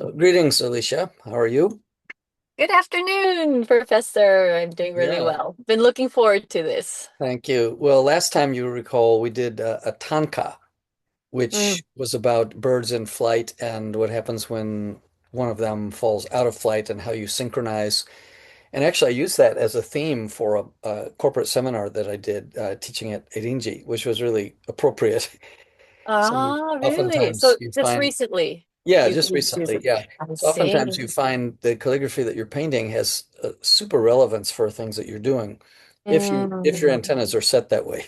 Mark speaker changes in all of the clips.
Speaker 1: So, greetings, Alicia. How are you?
Speaker 2: Good afternoon, Professor. I'm doing really
Speaker 1: Yeah,
Speaker 2: well. Been looking forward to this.
Speaker 1: thank you. Well, last time you recall, we did a tanka,
Speaker 2: Mm.
Speaker 1: which was about birds in flight and what happens when one of them falls out of flight and how you synchronize. And actually, I used that as a theme for a corporate seminar that I did teaching at Erinji, which was really appropriate. So
Speaker 2: Ah, really?
Speaker 1: oftentimes
Speaker 2: So
Speaker 1: you
Speaker 2: just
Speaker 1: find,
Speaker 2: recently,
Speaker 1: yeah,
Speaker 2: you
Speaker 1: just
Speaker 2: you choose
Speaker 1: recently,
Speaker 2: it.
Speaker 1: yeah.
Speaker 2: I
Speaker 1: So oftentimes
Speaker 2: see.
Speaker 1: you find the calligraphy that you're painting has super relevance for things that you're doing, if your
Speaker 2: Mm.
Speaker 1: antennas are set that way.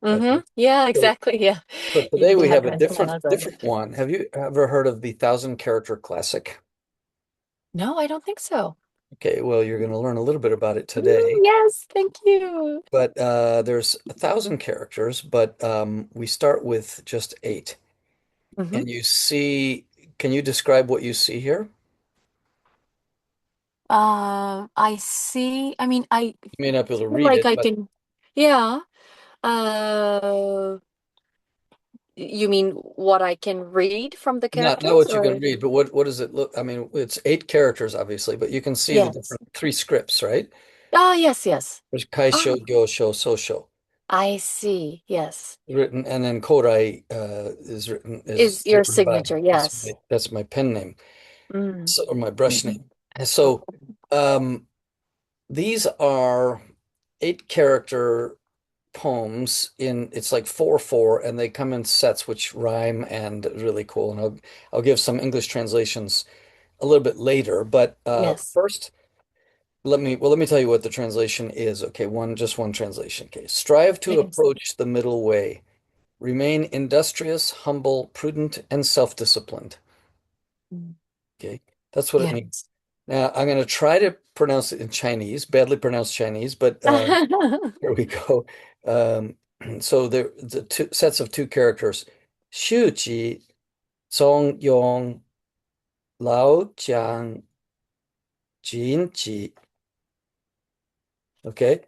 Speaker 1: I
Speaker 2: Mm-hmm.
Speaker 1: think.
Speaker 2: Yeah,
Speaker 1: So,
Speaker 2: exactly. Yeah.
Speaker 1: so
Speaker 2: You
Speaker 1: today
Speaker 2: need to
Speaker 1: we
Speaker 2: have
Speaker 1: have a
Speaker 2: your
Speaker 1: different
Speaker 2: antennas on.
Speaker 1: different one. Have you ever heard of the thousand character classic?
Speaker 2: No, I don't think so.
Speaker 1: Okay, well, you're going to learn a little bit about it
Speaker 2: Mm,
Speaker 1: today.
Speaker 2: yes, thank you.
Speaker 1: But there's a thousand characters, but we start with just eight.
Speaker 2: Hmm.
Speaker 1: And you see, can you describe what you see here?
Speaker 2: I see. I mean, I
Speaker 1: You may not be able to
Speaker 2: feel
Speaker 1: read
Speaker 2: like
Speaker 1: it,
Speaker 2: I
Speaker 1: but
Speaker 2: can. Yeah. Uh, you mean what I can read from the
Speaker 1: not
Speaker 2: characters,
Speaker 1: what you can
Speaker 2: or?
Speaker 1: read, but what does it look? I mean, it's eight characters, obviously, but you can see the
Speaker 2: Yes.
Speaker 1: different three scripts, right?
Speaker 2: Ah, yes, yes.
Speaker 1: There's
Speaker 2: Ah,
Speaker 1: Kaisho, Gyosho, Sosho
Speaker 2: I see. Yes.
Speaker 1: written, and then Kourai is
Speaker 2: Is your
Speaker 1: written by
Speaker 2: signature? Yes.
Speaker 1: that's my pen name,
Speaker 2: Mm.
Speaker 1: so or my brush
Speaker 2: Mhm.
Speaker 1: name. And so um, these are eight character poems in it's like 4/4, and they come in sets which rhyme and really cool. And I'll give some English translations a little bit later, but
Speaker 2: Yes.
Speaker 1: first. Let me tell you what the translation is. Okay, one translation. Okay. Strive to
Speaker 2: Yes.
Speaker 1: approach the middle way. Remain industrious, humble, prudent, and self-disciplined.
Speaker 2: Mm.
Speaker 1: Okay. That's what it means.
Speaker 2: Yes.
Speaker 1: Now, I'm going to try to pronounce it in Chinese, badly pronounced Chinese, but here we go. Um, so the two sets of two characters. Shu Ji, Song Yong, Lao Jiang, Jin Ji. Okay.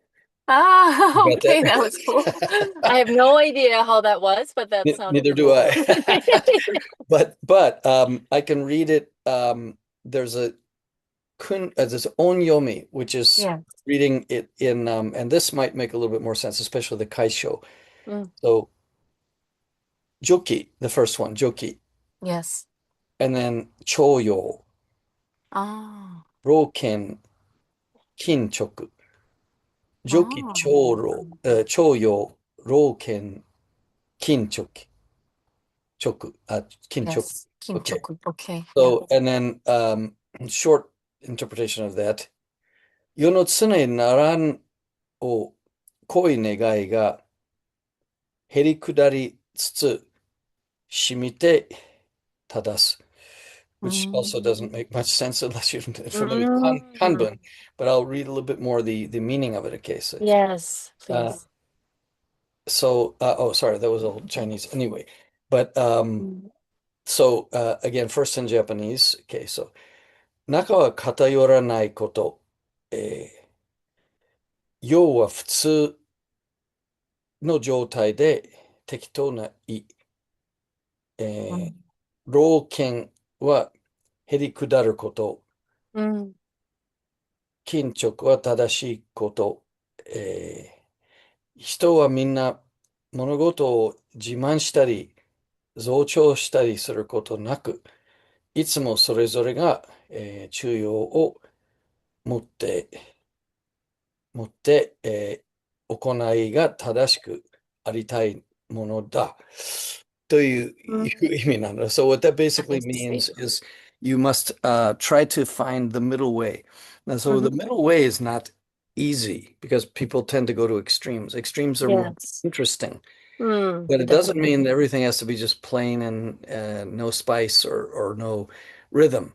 Speaker 1: You
Speaker 2: Ah,
Speaker 1: got
Speaker 2: okay, that
Speaker 1: that?
Speaker 2: was cool. I have no idea how that was, but that sounded
Speaker 1: Neither do
Speaker 2: cool.
Speaker 1: I. But I can read it. There's a there's on-yomi, which is
Speaker 2: Yeah.
Speaker 1: reading it in and this might make a little bit more sense, especially the kaisho.
Speaker 2: Mm.
Speaker 1: So joki, the first one, joki,
Speaker 2: Yes.
Speaker 1: and then choyo,
Speaker 2: Ah.
Speaker 1: roken, kinchoku, joki,
Speaker 2: Ah.
Speaker 1: choro, choyo, roken, kinchoku, kinchoku.
Speaker 2: Yes.
Speaker 1: Okay.
Speaker 2: Kinchoku. Okay. Yeah.
Speaker 1: So, and then short interpretation of that. 世の常ならんを恋願いがへりくだりつつしみて正す. Which also doesn't
Speaker 2: Mm.
Speaker 1: make much sense unless you're familiar with
Speaker 2: Mm.
Speaker 1: kanbun, but I'll read a little bit more the meaning of it. Okay, so,
Speaker 2: Yes,
Speaker 1: uh,
Speaker 2: please.
Speaker 1: oh, sorry, that was all Chinese anyway. But
Speaker 2: Mm.
Speaker 1: so again, first in Japanese. Okay, so 仲は偏らないこと、要は普通の状態で適当な意。え
Speaker 2: Mm.
Speaker 1: 老犬はへりくだること、
Speaker 2: Mm.
Speaker 1: 緊張は正しいこと、人はみんな物事を自慢したり、増長したりすることなく、いつもそれぞれが、中庸を持って行いが正しくありたいものだという
Speaker 2: Mm.
Speaker 1: 意味なんだ. So what that
Speaker 2: I
Speaker 1: basically
Speaker 2: see.
Speaker 1: means is you must try to find the middle way. Now, so the
Speaker 2: Hmm.
Speaker 1: middle way is not easy because people tend to go to extremes. Extremes are more
Speaker 2: Yes.
Speaker 1: interesting,
Speaker 2: Mm,
Speaker 1: but it doesn't
Speaker 2: definitely.
Speaker 1: mean that everything has to be just plain and no spice or no rhythm.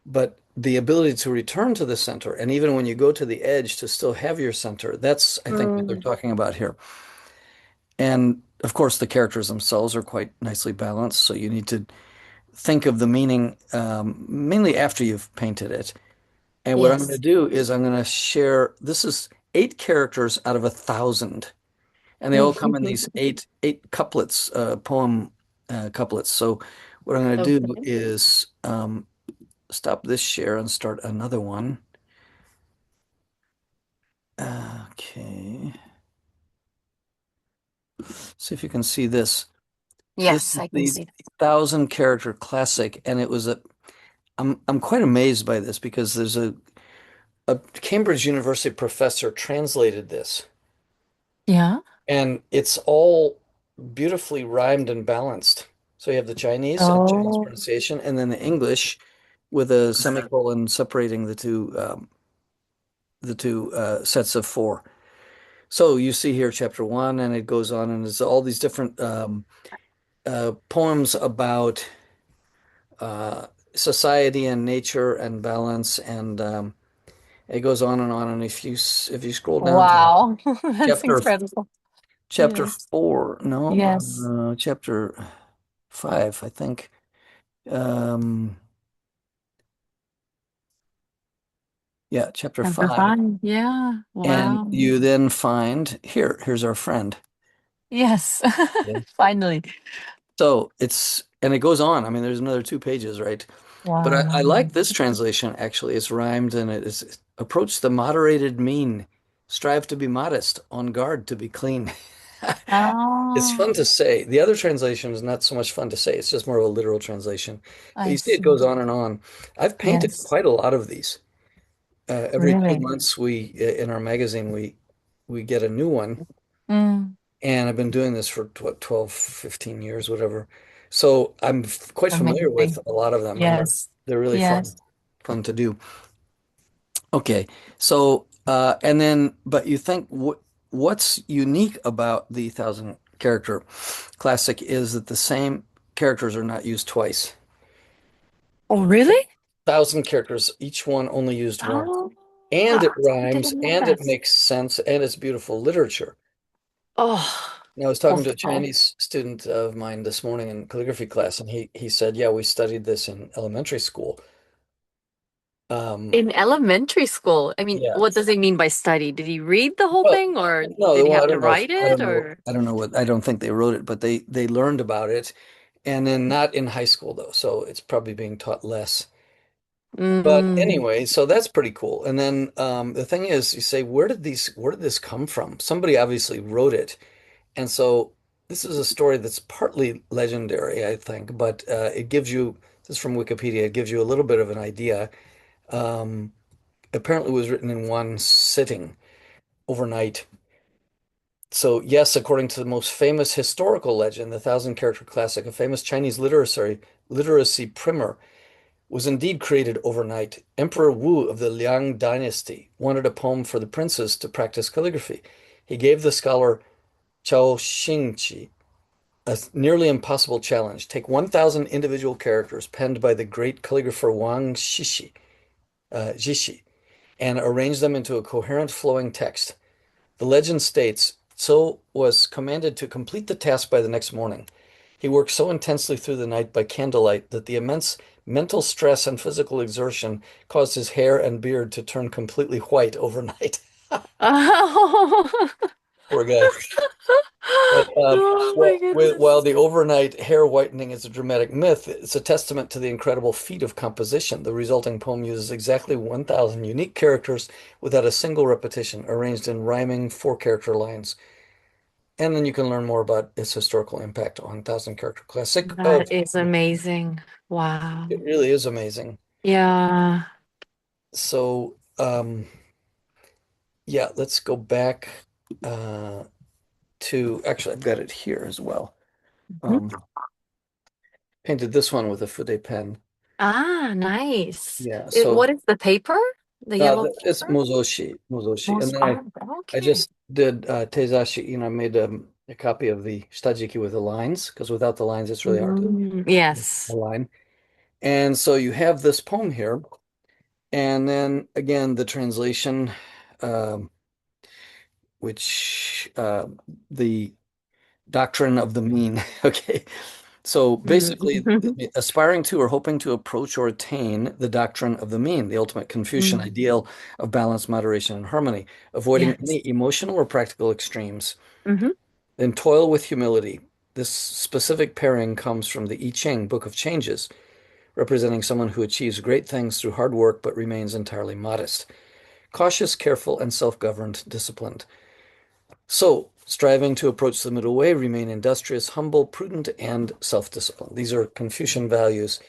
Speaker 1: But the ability to return to the center, and even when you go to the edge, to still have your center, that's, I think, what they're
Speaker 2: Mm,
Speaker 1: talking about here. And of course, the characters themselves are quite nicely balanced. So you need to think of the meaning mainly after you've painted it. And what I'm going to
Speaker 2: yes.
Speaker 1: do is I'm going to share, this is eight characters out of 1,000. And they all come in these eight couplets, poem couplets. So what I'm going to do
Speaker 2: Okay.
Speaker 1: is stop this share and start another one. Okay. See if you can see this. This
Speaker 2: Yes,
Speaker 1: is
Speaker 2: I can
Speaker 1: the
Speaker 2: see.
Speaker 1: 1,000 character classic, and it was a. I'm quite amazed by this because there's a Cambridge University professor translated this,
Speaker 2: Yeah.
Speaker 1: and it's all beautifully rhymed and balanced. So you have the Chinese and Chinese
Speaker 2: Oh,
Speaker 1: pronunciation, and then the English with a semicolon separating the two sets of four. So you see here chapter one, and it goes on, and it's all these different poems about uh, society and nature and balance, and it goes on and on. And if you scroll down to
Speaker 2: wow. That's
Speaker 1: chapter
Speaker 2: incredible.
Speaker 1: chapter
Speaker 2: Yes.
Speaker 1: four, no,
Speaker 2: Yes.
Speaker 1: chapter five, I think. Um, yeah, chapter
Speaker 2: Number
Speaker 1: five,
Speaker 2: five. Yeah.
Speaker 1: and
Speaker 2: Wow.
Speaker 1: you then find here's our friend.
Speaker 2: Yes.
Speaker 1: Yeah.
Speaker 2: Finally.
Speaker 1: So and it goes on. I mean, there's another 2 pages, right? But I
Speaker 2: Wow.
Speaker 1: like this translation actually. It's rhymed and it is approach the moderated mean, strive to be modest, on guard to be clean. It's
Speaker 2: Oh,
Speaker 1: fun to say. The other translation is not so much fun to say. It's just more of a literal translation. But
Speaker 2: I
Speaker 1: you see, it
Speaker 2: see.
Speaker 1: goes on and on. I've painted
Speaker 2: Yes.
Speaker 1: quite a lot of these. Every two
Speaker 2: Really.
Speaker 1: months, in our magazine we get a new one,
Speaker 2: Mm.
Speaker 1: and I've been doing this for what 12, 15 years, whatever. So I'm quite familiar with
Speaker 2: Amazing.
Speaker 1: a lot of them, and
Speaker 2: Yes.
Speaker 1: they're really
Speaker 2: Yes.
Speaker 1: fun to do. Okay, so and then, but you think what's unique about the 1,000 character classic is that the same characters are not used twice.
Speaker 2: Oh, really?
Speaker 1: 1,000 characters, each one only used once,
Speaker 2: Oh,
Speaker 1: and it
Speaker 2: I
Speaker 1: rhymes,
Speaker 2: didn't know
Speaker 1: and it
Speaker 2: that.
Speaker 1: makes sense, and it's beautiful literature.
Speaker 2: Oh,
Speaker 1: Now, I was talking to a
Speaker 2: wow.
Speaker 1: Chinese student of mine this morning in calligraphy class, and he said, "Yeah, we studied this in elementary school." Um,
Speaker 2: In elementary school, I mean,
Speaker 1: yeah.
Speaker 2: what does it mean by study? Did he read the whole
Speaker 1: Well,
Speaker 2: thing or
Speaker 1: no,
Speaker 2: did he
Speaker 1: well,
Speaker 2: have to write it or?
Speaker 1: I don't know what, I don't think they wrote it, but they learned about it, and then not in high school though, so it's probably being taught less. But
Speaker 2: Mm,
Speaker 1: anyway, so that's pretty cool. And then the thing is, you say, where did this come from? Somebody obviously wrote it, and so this is a story that's partly legendary, I think, but it gives you, this is from Wikipedia, it gives you a little bit of an idea. Um, Apparently, it was written in one sitting overnight. So, yes, according to the most famous historical legend, the 1,000 character classic, a famous Chinese literacy primer was indeed created overnight. Emperor Wu of the Liang dynasty wanted a poem for the princes to practice calligraphy. He gave the scholar Chao Xingqi a nearly impossible challenge. Take 1,000 individual characters penned by the great calligrapher Zhishi, and arrange them into a coherent flowing text. The legend states, Tso was commanded to complete the task by the next morning. He worked so intensely through the night by candlelight that the immense mental stress and physical exertion caused his hair and beard to turn completely white overnight.
Speaker 2: oh.
Speaker 1: Poor guy. But
Speaker 2: Oh my
Speaker 1: while
Speaker 2: goodness.
Speaker 1: the overnight hair whitening is a dramatic myth, it's a testament to the incredible feat of composition. The resulting poem uses exactly 1,000 unique characters without a single repetition, arranged in rhyming four-character lines. And then you can learn more about its historical impact on 1,000 character classic. Oh,
Speaker 2: That is amazing. Wow.
Speaker 1: it really is amazing.
Speaker 2: Yeah.
Speaker 1: So, yeah, let's go back uh, to, actually, I've got it here as well.
Speaker 2: Mhm.
Speaker 1: Um, Painted this one with a Fude pen.
Speaker 2: Ah, nice.
Speaker 1: Yeah,
Speaker 2: What
Speaker 1: so
Speaker 2: is the paper? The yellow
Speaker 1: it's
Speaker 2: paper?
Speaker 1: Mozoshi. And then
Speaker 2: Oh,
Speaker 1: I
Speaker 2: okay.
Speaker 1: just did Teizashi, I made a copy of the Shtajiki with the lines, because without the lines, it's really hard to
Speaker 2: Yes.
Speaker 1: align. And so you have this poem here. And then again, the translation, um, which the doctrine of the mean. Okay. So basically,
Speaker 2: Mm.
Speaker 1: aspiring to or hoping to approach or attain the doctrine of the mean, the ultimate Confucian
Speaker 2: Mm.
Speaker 1: ideal of balance, moderation, and harmony, avoiding
Speaker 2: Yes.
Speaker 1: any emotional or practical extremes,
Speaker 2: Hmm.
Speaker 1: then toil with humility. This specific pairing comes from the I Ching, Book of Changes, representing someone who achieves great things through hard work but remains entirely modest. Cautious, careful, and self-governed, disciplined. So, striving to approach the middle way, remain industrious, humble, prudent, and self-disciplined. These are Confucian values,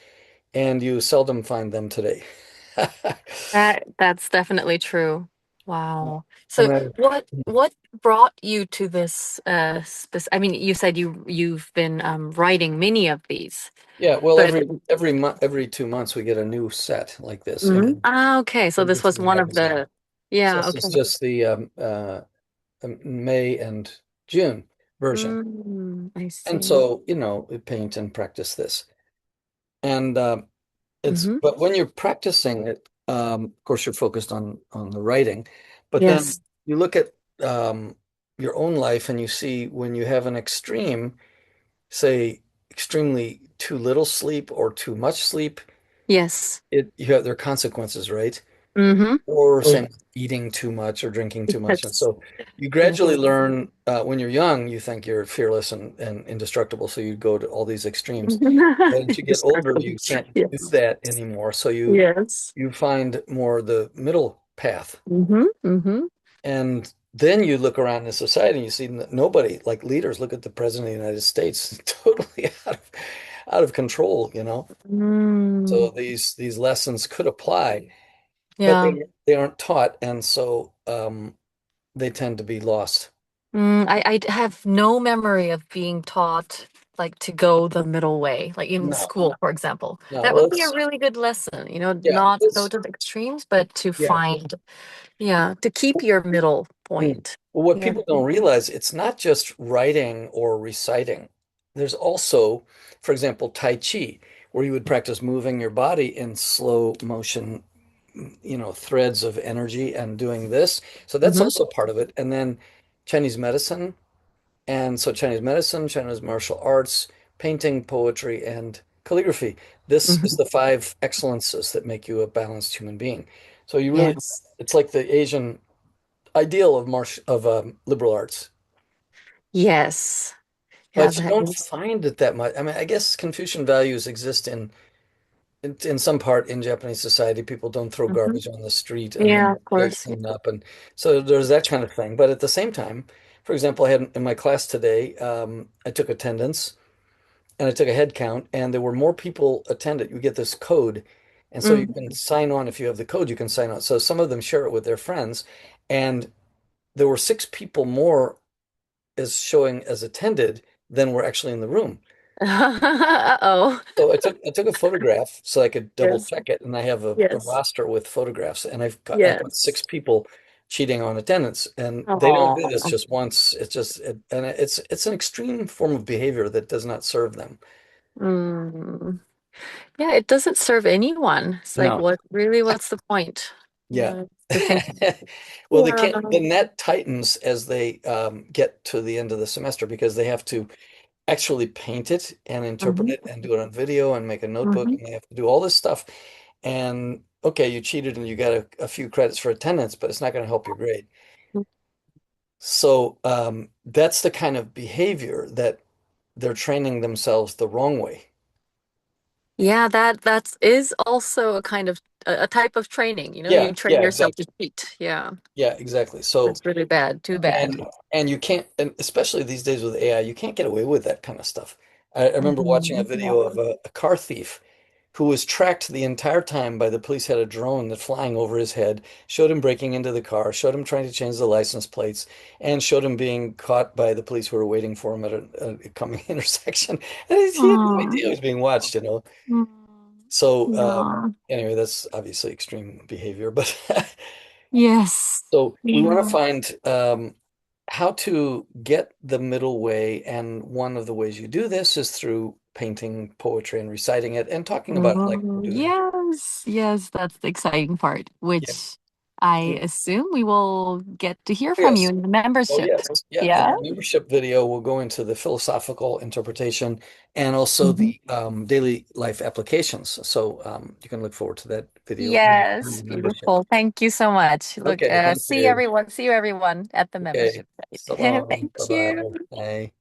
Speaker 1: and you seldom find them today.
Speaker 2: That's definitely true. Wow. So
Speaker 1: And I,
Speaker 2: what brought you to this spec I mean, you said you've been writing many of these,
Speaker 1: yeah, well,
Speaker 2: but
Speaker 1: every month, every 2 months, we get a new set like this
Speaker 2: Mhm. Ah, okay. So
Speaker 1: in
Speaker 2: this was
Speaker 1: the
Speaker 2: one of
Speaker 1: magazine.
Speaker 2: the
Speaker 1: So
Speaker 2: yeah,
Speaker 1: this is
Speaker 2: okay.
Speaker 1: just the May and June version.
Speaker 2: I
Speaker 1: And
Speaker 2: see.
Speaker 1: so, we paint and practice this. And
Speaker 2: Hmm.
Speaker 1: but when you're practicing it, of course, you're focused on the writing, but then
Speaker 2: Yes.
Speaker 1: you look at your own life and you see when you have an extreme, say, extremely too little sleep or too much sleep,
Speaker 2: Yes.
Speaker 1: there are consequences, right?
Speaker 2: Mm-hmm.
Speaker 1: Or same eating too much or drinking too much. And
Speaker 2: Yes.
Speaker 1: so you
Speaker 2: Yes.
Speaker 1: gradually learn when you're young, you think you're fearless and indestructible. So you go to all these extremes. But as you get older,
Speaker 2: Destructive.
Speaker 1: you can't do
Speaker 2: Yes.
Speaker 1: that anymore. So
Speaker 2: Yes.
Speaker 1: you find more the middle path.
Speaker 2: Mm-hmm. Mm-hmm.
Speaker 1: And then you look around in society and you see nobody, like leaders, look at the president of the United States, totally out of control.
Speaker 2: Mm.
Speaker 1: So these lessons could apply, but
Speaker 2: Yeah.
Speaker 1: they aren't taught, and so they tend to be lost.
Speaker 2: I have no memory of being taught like to go the middle way, like in
Speaker 1: No,
Speaker 2: school, for example.
Speaker 1: no.
Speaker 2: That
Speaker 1: Well,
Speaker 2: would be a really good lesson,
Speaker 1: yeah,
Speaker 2: not go
Speaker 1: it's
Speaker 2: to the extremes, but to
Speaker 1: yeah.
Speaker 2: find, yeah, to keep your middle
Speaker 1: Mm.
Speaker 2: point.
Speaker 1: Well, what
Speaker 2: Yeah.
Speaker 1: people don't realize, it's not just writing or reciting. There's also, for example, Tai Chi, where you would practice moving your body in slow motion, threads of energy and doing this. So that's
Speaker 2: Hmm.
Speaker 1: also part of it. And then Chinese medicine. And so Chinese medicine, Chinese martial arts, painting, poetry, and calligraphy. This is
Speaker 2: Hmm.
Speaker 1: the five excellences that make you a balanced human being. So
Speaker 2: Yes.
Speaker 1: it's like the Asian ideal of liberal arts.
Speaker 2: Yes. Yeah,
Speaker 1: But you
Speaker 2: that
Speaker 1: don't
Speaker 2: is.
Speaker 1: find it that much. I mean, I guess Confucian values exist in some part in Japanese society. People don't throw
Speaker 2: Hmm.
Speaker 1: garbage on the street and
Speaker 2: Yeah,
Speaker 1: then
Speaker 2: of
Speaker 1: get
Speaker 2: course.
Speaker 1: cleaned up, and so there's that kind of thing. But at the same time, for example, I had in my class today, I took attendance and I took a head count, and there were more people attended. You get this code, and so you
Speaker 2: Mm.
Speaker 1: can sign on if you have the code. You can sign on. So some of them share it with their friends, and there were six people more as showing as attended than were actually in the room.
Speaker 2: Uh-oh.
Speaker 1: So I took a photograph so I could double
Speaker 2: Yes.
Speaker 1: check it, and I have a
Speaker 2: Yes.
Speaker 1: roster with photographs, and I got six
Speaker 2: Yes.
Speaker 1: people cheating on attendance, and they don't do this
Speaker 2: Oh.
Speaker 1: just once. And it's an extreme form of behavior that does not serve them.
Speaker 2: Mm. Yeah, it doesn't serve anyone. It's like,
Speaker 1: No.
Speaker 2: what's the point?
Speaker 1: Yeah.
Speaker 2: To think,
Speaker 1: Well,
Speaker 2: yeah.
Speaker 1: the net tightens as they get to the end of the semester because they have to actually paint it and interpret
Speaker 2: Hmm.
Speaker 1: it and do it on video and make a notebook
Speaker 2: Hmm.
Speaker 1: and they have to do all this stuff. And okay, you cheated and you got a few credits for attendance, but it's not going to help your grade. So that's the kind of behavior that they're training themselves the wrong way.
Speaker 2: Yeah, that is also a kind of a type of training.
Speaker 1: Yeah,
Speaker 2: You train
Speaker 1: yeah,
Speaker 2: yourself
Speaker 1: exactly.
Speaker 2: to cheat. Yeah,
Speaker 1: Yeah, exactly. So
Speaker 2: that's really bad. Too bad.
Speaker 1: and you can't, and especially these days with AI, you can't get away with that kind of stuff. I remember watching a
Speaker 2: Mhm.
Speaker 1: video of a car thief who was tracked the entire time by the police had a drone that flying over his head, showed him breaking into the car, showed him trying to change the license plates, and showed him being caught by the police who were waiting for him at a coming intersection. And he had no idea he
Speaker 2: Mm.
Speaker 1: was being watched.
Speaker 2: Mm.
Speaker 1: So
Speaker 2: Yeah.
Speaker 1: anyway, that's obviously extreme behavior, but
Speaker 2: Yes.
Speaker 1: so we want to
Speaker 2: Yeah.
Speaker 1: find how to get the middle way, and one of the ways you do this is through painting poetry and reciting it and talking about it like we're doing.
Speaker 2: Yes, yes, that's the exciting part,
Speaker 1: Yeah.
Speaker 2: which I assume we will get to hear from you
Speaker 1: Yes.
Speaker 2: in the
Speaker 1: Oh,
Speaker 2: membership.
Speaker 1: yes. Yeah. In
Speaker 2: Yeah.
Speaker 1: our membership video, we'll go into the philosophical interpretation and also
Speaker 2: Mhm.
Speaker 1: the daily life applications. So you can look forward to that video in
Speaker 2: Yes,
Speaker 1: the membership.
Speaker 2: beautiful. Thank you so much. Look,
Speaker 1: Okay. Thank you.
Speaker 2: See you everyone at the
Speaker 1: Okay.
Speaker 2: membership
Speaker 1: So
Speaker 2: site.
Speaker 1: long.
Speaker 2: Thank
Speaker 1: Bye-bye.
Speaker 2: you.
Speaker 1: Bye.